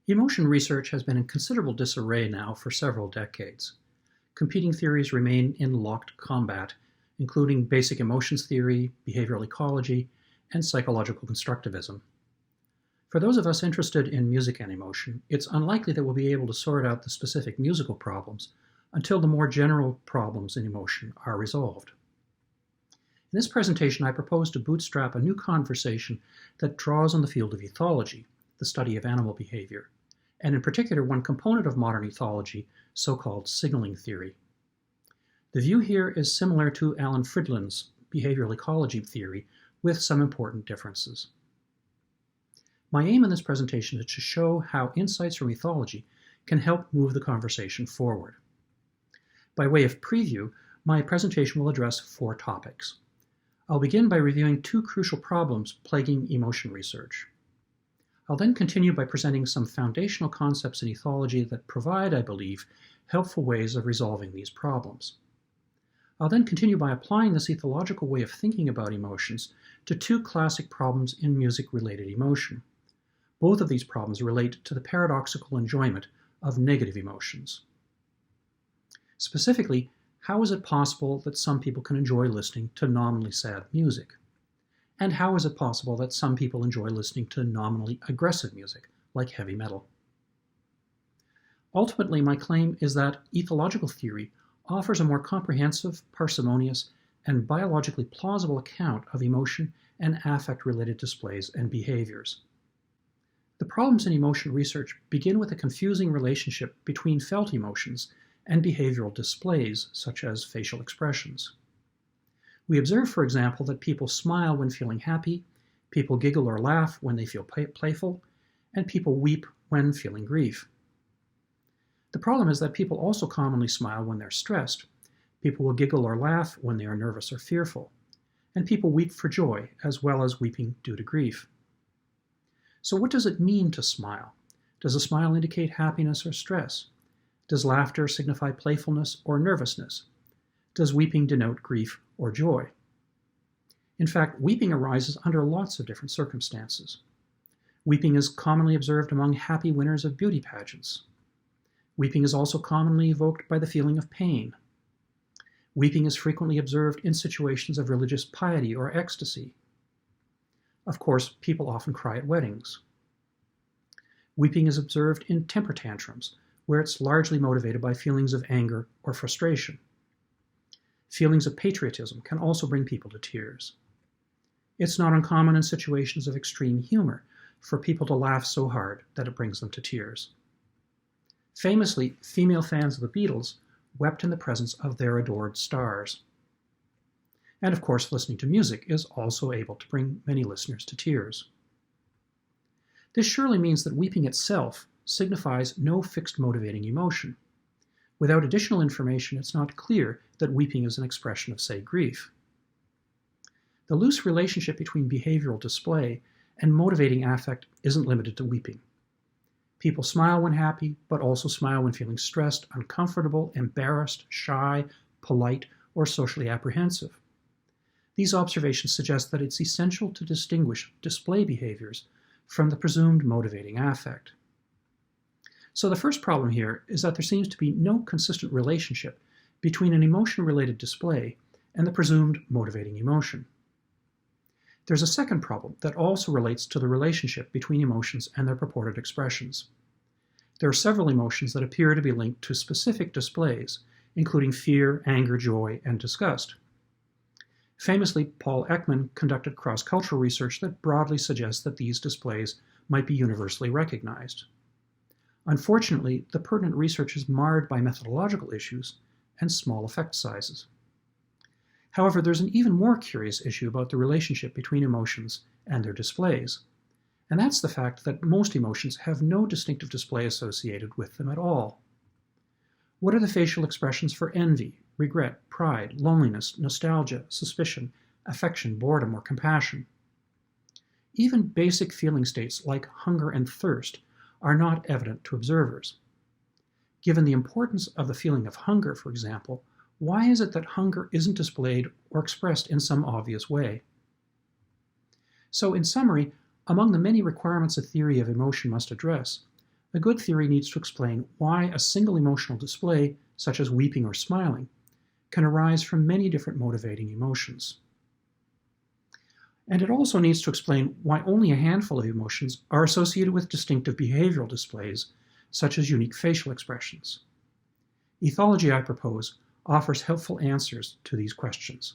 Emotion research has been in considerable disarray now for several decades. Competing theories remain in locked combat, including basic emotions theory, behavioral ecology, and psychological constructivism. For those of us interested in music and emotion, it's unlikely that we'll be able to sort out the specific musical problems until the more general problems in emotion are resolved. In this presentation, I propose to bootstrap a new conversation that draws on the field of ethology, the study of animal behavior, and in particular one component of modern ethology, so-called signaling theory. The view here is similar to Alan Fridlin's behavioral ecology theory, with some important differences. My aim in this presentation is to show how insights from ethology can help move the conversation forward. By way of preview, my presentation will address 4 topics. I'll begin by reviewing 2 crucial problems plaguing emotion research. I'll then continue by presenting some foundational concepts in ethology that provide, I believe, helpful ways of resolving these problems. I'll then continue by applying this ethological way of thinking about emotions to 2 classic problems in music-related emotion. Both of these problems relate to the paradoxical enjoyment of negative emotions. Specifically, how is it possible that some people can enjoy listening to nominally sad music? And how is it possible that some people enjoy listening to nominally aggressive music, like heavy metal? Ultimately, my claim is that ethological theory offers a more comprehensive, parsimonious, and biologically plausible account of emotion and affect-related displays and behaviors. The problems in emotion research begin with a confusing relationship between felt emotions and behavioral displays, such as facial expressions. We observe, for example, that people smile when feeling happy, people giggle or laugh when they feel playful, and people weep when feeling grief. The problem is that people also commonly smile when they're stressed. People will giggle or laugh when they are nervous or fearful, and people weep for joy as well as weeping due to grief. So what does it mean to smile? Does a smile indicate happiness or stress? Does laughter signify playfulness or nervousness? Does weeping denote grief or joy? In fact, weeping arises under lots of different circumstances. Weeping is commonly observed among happy winners of beauty pageants. Weeping is also commonly evoked by the feeling of pain. Weeping is frequently observed in situations of religious piety or ecstasy. Of course, people often cry at weddings. Weeping is observed in temper tantrums, where it's largely motivated by feelings of anger or frustration. Feelings of patriotism can also bring people to tears. It's not uncommon in situations of extreme humor for people to laugh so hard that it brings them to tears. Famously, female fans of the Beatles wept in the presence of their adored stars. And of course, listening to music is also able to bring many listeners to tears. This surely means that weeping itself signifies no fixed motivating emotion. Without additional information, it's not clear that weeping is an expression of, say, grief. The loose relationship between behavioral display and motivating affect isn't limited to weeping. People smile when happy, but also smile when feeling stressed, uncomfortable, embarrassed, shy, polite, or socially apprehensive. These observations suggest that it's essential to distinguish display behaviors from the presumed motivating affect. So the first problem here is that there seems to be no consistent relationship between an emotion-related display and the presumed motivating emotion. There's a second problem that also relates to the relationship between emotions and their purported expressions. There are several emotions that appear to be linked to specific displays, including fear, anger, joy, and disgust. Famously, Paul Ekman conducted cross-cultural research that broadly suggests that these displays might be universally recognized. Unfortunately, the pertinent research is marred by methodological issues and small effect sizes. However, there's an even more curious issue about the relationship between emotions and their displays, and that's the fact that most emotions have no distinctive display associated with them at all. What are the facial expressions for envy, regret, pride, loneliness, nostalgia, suspicion, affection, boredom, or compassion? Even basic feeling states like hunger and thirst are not evident to observers. Given the importance of the feeling of hunger, for example, why is it that hunger isn't displayed or expressed in some obvious way? So in summary, among the many requirements a theory of emotion must address, a good theory needs to explain why a single emotional display, such as weeping or smiling, can arise from many different motivating emotions. And it also needs to explain why only a handful of emotions are associated with distinctive behavioral displays, such as unique facial expressions. Ethology, I propose, offers helpful answers to these questions.